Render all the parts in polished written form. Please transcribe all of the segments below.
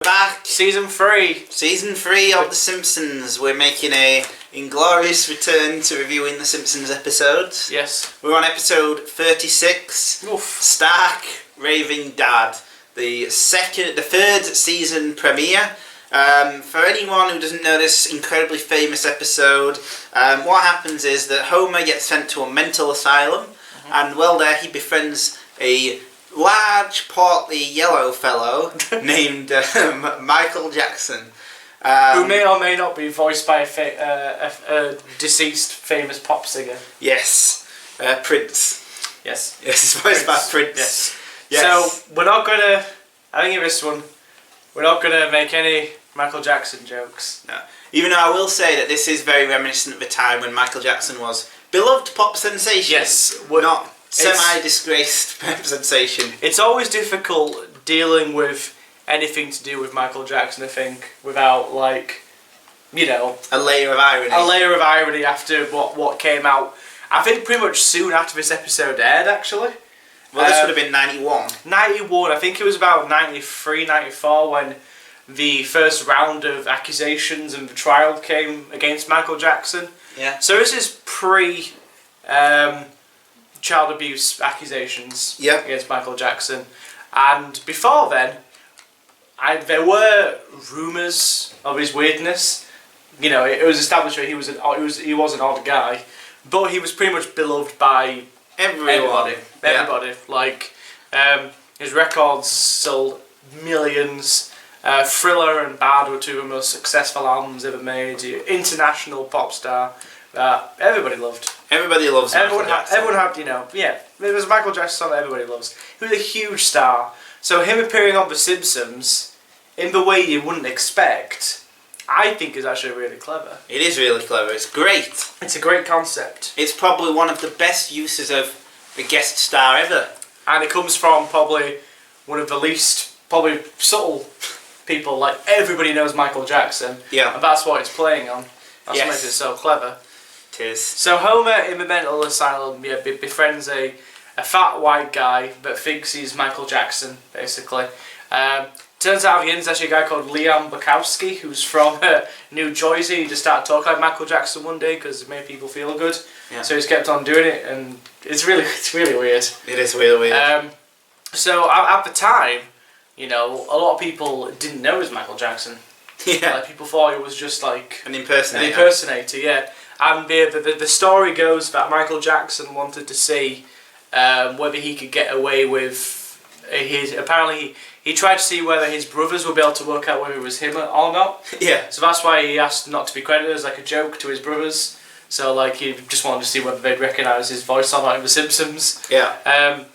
Back. Season 3. Season 3 of The Simpsons. We're making a inglorious return to reviewing The Simpsons episodes. Yes. We're on episode 36. Oof. Stark Raving Dad. The third season premiere. For anyone who doesn't know this incredibly famous episode, what happens is that Homer gets sent to a mental asylum, and while there he befriends a large, portly, yellow fellow named Michael Jackson. Who may or may not be voiced by a deceased famous pop singer. Yes. Prince. Yes. Yes, he's voiced by Prince. Yes. Yes. So, we're not going to, I think in this one, we're not going to make any Michael Jackson jokes. No. Even though I will say that this is very reminiscent of a time when Michael Jackson was beloved pop sensation. Yes. Not semi-disgraced sensation. It's always difficult dealing with anything to do with Michael Jackson, I think, without, like, you know, a layer of irony. A layer of irony after what came out. I think pretty much soon after this episode aired, actually. Well, this would have been 91. 91, I think it was about 93, 94 when the first round of accusations and the trial came against Michael Jackson. Yeah. So this is pre child abuse accusations against Michael Jackson, and before then, there were rumours of his weirdness. You know, it was established that he was an odd guy, but he was pretty much beloved by everybody. Yeah. Like, his records sold millions. Thriller and Bad were two of the most successful albums ever made. International pop star. Everybody loved. Everybody loves Michael Jackson. Everyone had, you know, it was a Michael Jackson song that everybody loves. He was a huge star. So him appearing on The Simpsons in the way you wouldn't expect, I think is actually really clever. It is really clever. It's great. It's a great concept. It's probably one of the best uses of a guest star ever. And it comes from probably one of the least, probably subtle people. Like, everybody knows Michael Jackson. Yeah. And that's what it's playing on. That's what makes it so clever. It is. So Homer in the mental asylum befriends a fat white guy that thinks he's Michael Jackson, basically. Turns out the end is actually a guy called Leon Bukowski, who's from New Jersey. He just started talking like Michael Jackson one day because it made people feel good. Yeah. So he's kept on doing it, and it's really weird. It is really weird. So at the time, you know, a lot of people didn't know it was Michael Jackson. Yeah. Like, people thought it was just like an impersonator. An impersonator, yeah. And the story goes that Michael Jackson wanted to see whether he could get away with his. Apparently, he tried to see whether his brothers would be able to work out whether it was him or not. Yeah. So that's why he asked not to be credited as like a joke to his brothers. So like he just wanted to see whether they'd recognise his voice or not in The Simpsons. Yeah. And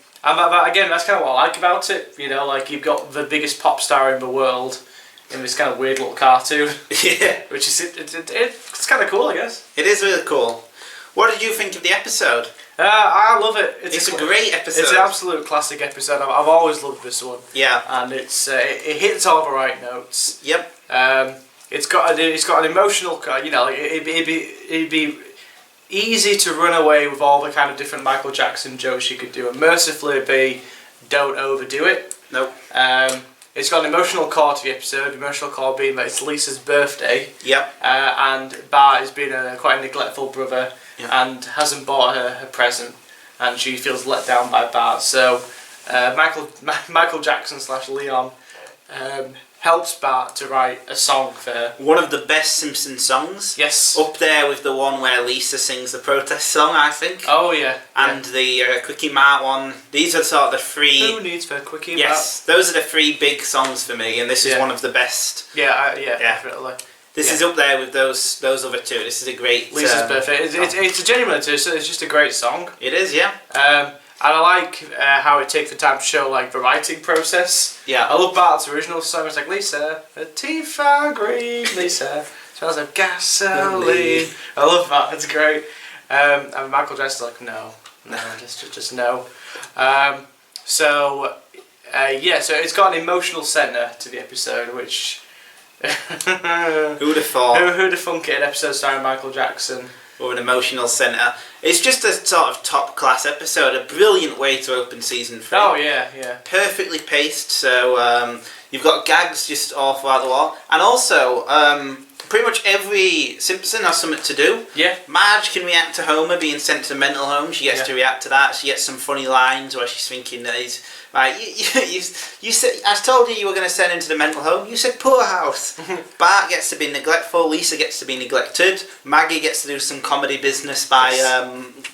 again, that's kind of what I like about it. You know, like you've got the biggest pop star in the world in this kind of weird little cartoon. Yeah. Which is it's kind of cool, I guess. It is really cool. What did you think of the episode? I love it. It's a great episode. It's an absolute classic episode. I've always loved this one. Yeah. And it hits all the right notes. Yep. It's got an emotional. You know, like it'd be easy to run away with all the kind of different Michael Jackson jokes you could do, and mercifully don't overdo it. Nope. It's got an emotional core to the episode. The emotional core being that it's Lisa's birthday. Yep. And Bart has been quite a neglectful brother. Yep. And hasn't bought her present, and she feels let down by Bart. So Michael Jackson / Leon helps Bart to write a song for her. One of the best Simpsons songs. Yes. Up there with the one where Lisa sings the protest song, I think. Oh yeah. And the Quickie Mart one. These are sort of the three. Who needs for Quickie Mart? Yes, those are the three big songs for me, and this is one of the best. Yeah, definitely. This is up there with those other two. This is a great. Lisa's birthday. It's a genuine too. So it's just a great song. It is, yeah. And I like how it takes the time to show like the writing process. Yeah. I love Bart's original song. It's like, Lisa, her teeth are green. Lisa smells of gasoline. I love that. It's great. And Michael Jackson's like, no, just no. So it's got an emotional centre to the episode, which. Who'd have thought? Who'd have thunk it? An episode starring Michael Jackson. or an emotional centre. It's just a sort of top class episode, a brilliant way to open season 3. Oh yeah, yeah. Perfectly paced, so you've got gags just all throughout the wall, and also pretty much every Simpson has something to do. Yeah. Marge can react to Homer being sent to the mental home. She gets to react to that. She gets some funny lines where she's thinking that he's right. You said I told you were going to send him to the mental home. You said poorhouse. Bart gets to be neglectful. Lisa gets to be neglected. Maggie gets to do some comedy business by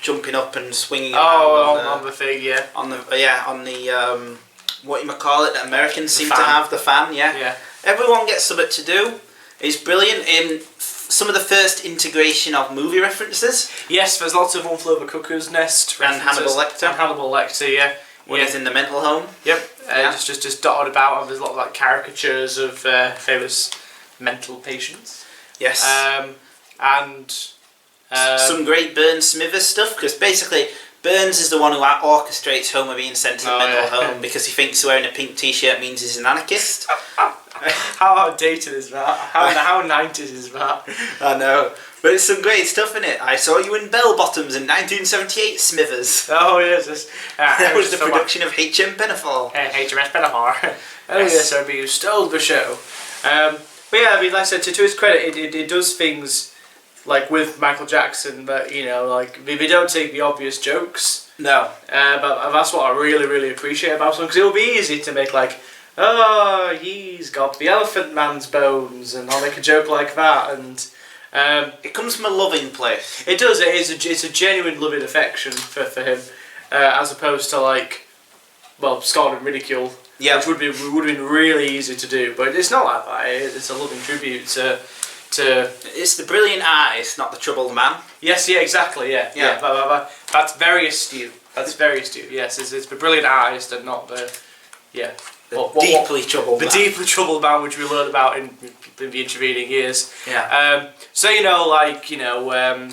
jumping up and swinging. On the thing, yeah. On the what you call it that Americans seem to have, the fan. Yeah. Everyone gets something to do. It's brilliant in some of the first integration of movie references. Yes, there's lots of One Flew Over the Cuckoo's Nest and Hannibal Lecter. And Hannibal Lecter, yeah. When he's in the mental home. Yep. Just dotted about, and there's a lot of like caricatures of famous mental patients. Yes. And some great Burns Smithers stuff, because basically Burns is the one who orchestrates Homer being sent to the mental home because he thinks wearing a pink t-shirt means he's an anarchist. How outdated is that? How 90s is that? I know. But it's some great stuff in it. I saw you in Bell Bottoms in 1978, Smithers. Oh, yes. That was the production of H.M. Pinafore. HMS Pinafore. Oh, yes, sir, you stole the show. But yeah, I mean, like I said, to his credit, it does things like with Michael Jackson that, you know, like, they don't take the obvious jokes. No. But that's what I really, really appreciate about him, because it'll be easy to make, like, oh, he's got the Elephant Man's bones, and I'll make a joke like that, and it comes from a loving place. It does. It's a genuine loving affection for him, as opposed to like, well, scorn and ridicule, which would have been really easy to do. But it's not like that. It's a loving tribute to. It's the brilliant artist, not the troubled man. Yes. Yeah. Exactly. Yeah. That's very astute. That's very astute. Yes. It's the brilliant artist and not the. Yeah. Deeply troubled man. The deeply troubled man, which we learned about in the intervening years. Yeah. So, you know, like, you know,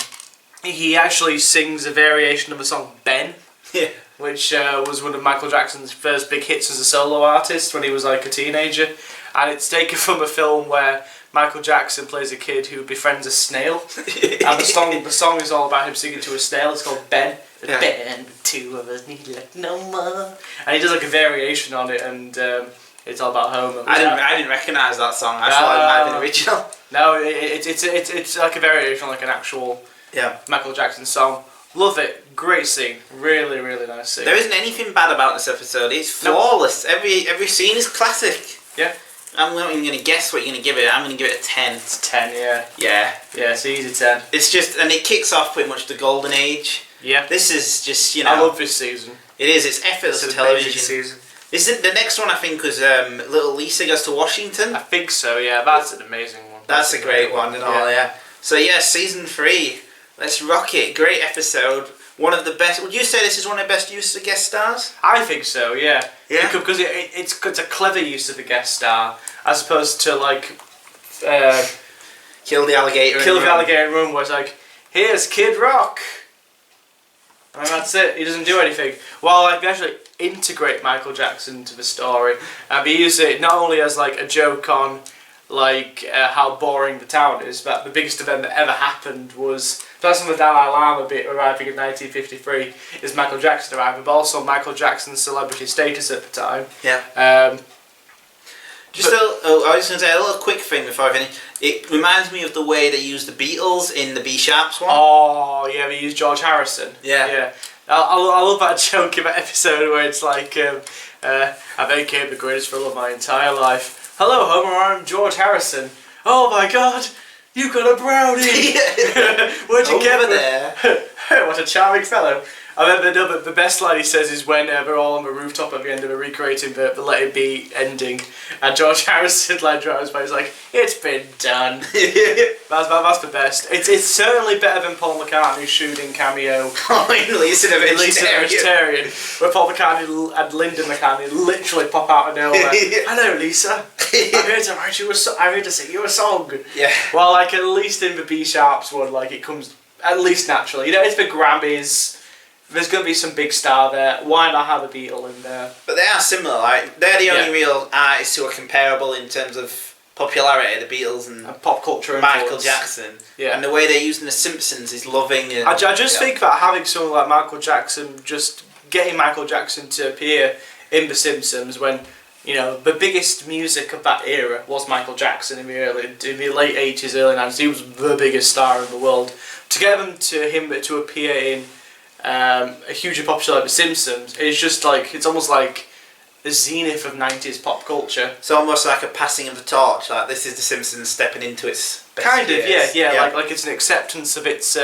he actually sings a variation of the song Ben. Yeah. Which was one of Michael Jackson's first big hits as a solo artist when he was like a teenager. And it's taken from a film where Michael Jackson plays a kid who befriends a snail. And the song is all about him singing to a snail. It's called Ben. Yeah. Ben, the two of us need like no more. And he does like a variation on it, and it's all about Homer. I didn't recognise that song. I thought it might have been original. No, it's like a variation on like an actual Michael Jackson song. Love it. Great scene. Really, really nice scene. There isn't anything bad about this episode. It's flawless. No. Every scene is classic. Yeah. I'm not even going to guess what you're going to give it. I'm going to give it a 10. It's 10, yeah. Yeah. Yeah, it's easy 10. It's just, and it kicks off pretty much the golden age. Yeah. This is just, you know. I love this season. It is. It's effortless television. Season. The next one I think was Little Lisa Goes to Washington. I think so, yeah. That's an amazing one. That's a great one and all, yeah. So yeah, season 3. Let's rock it. Great episode. One of the best. Would you say this is one of the best uses of guest stars? I think so, yeah. Yeah. Because it's a clever use of a guest star, as opposed to like Kill the Alligator in Room, where it's like, here's Kid Rock. And that's it. He doesn't do anything. Well, like, they actually integrate Michael Jackson into the story, and they use it not only as like a joke on like how boring the town is, but the biggest event that ever happened was that's when the Dalai Lama bit arriving in 1953 is Michael Jackson arriving, but also Michael Jackson's celebrity status at the time. Yeah. I was going to say a little quick thing before I finish. It reminds me of the way they used the Beatles in the B-Sharps one. Oh, yeah, they used George Harrison. Yeah. I love that joke in that episode where it's like, I became the greatest thrill of my entire life. Hello, Homer, I'm George Harrison. Oh my God, you got a brownie! Where'd you get there? What a charming fellow. I remember the best line he says is when they're all on the rooftop at the end of recreating the Let It Be ending, and George Harrison like drives by, he's like, it's been done. That's the best. It's certainly better than Paul McCartney's shooting cameo. At least in a vegetarian. Where Paul McCartney and Linda McCartney literally pop out of nowhere. Hello, Lisa. I'm here to write you I'm here to sing you a song. Yeah. Well, like at least in the B-Sharps one, like it comes at least naturally. You know, it's the Grammys. There's going to be some big star there. Why not have a Beatle in there? But they are similar. Like they're the only real artists who are comparable in terms of popularity, the Beatles and pop culture Michael Jackson. Yeah. And the way they're using The Simpsons is loving. And, I just think that having someone like Michael Jackson, just getting Michael Jackson to appear in The Simpsons when, you know, the biggest music of that era was Michael Jackson in the late 80s, early 90s. He was the biggest star in the world. To get him to appear in a hugely popular The Simpsons is just like, it's almost like the zenith of 90s pop culture. It's almost like a passing of the torch. Like, this is The Simpsons stepping into its best kind of, years. yeah. Like it's an acceptance of its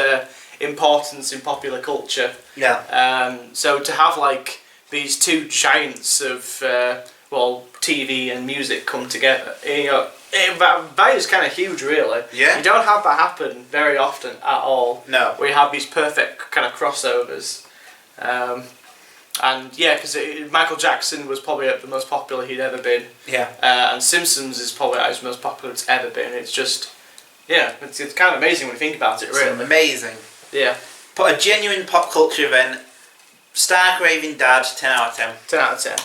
importance in popular culture. Yeah. So to have like these two giants of TV and music come together, you know, that is kind of huge, really. Yeah. You don't have that happen very often at all. No. We have these perfect kind of crossovers. And yeah, because Michael Jackson was probably the most popular he'd ever been. Yeah. And Simpsons is probably as most popular it's ever been. It's just, yeah, it's kind of amazing when you think about it, really. It's amazing. Yeah. But a genuine pop culture event. Stark Raving Dad, 10 out of 10. 10 out of 10.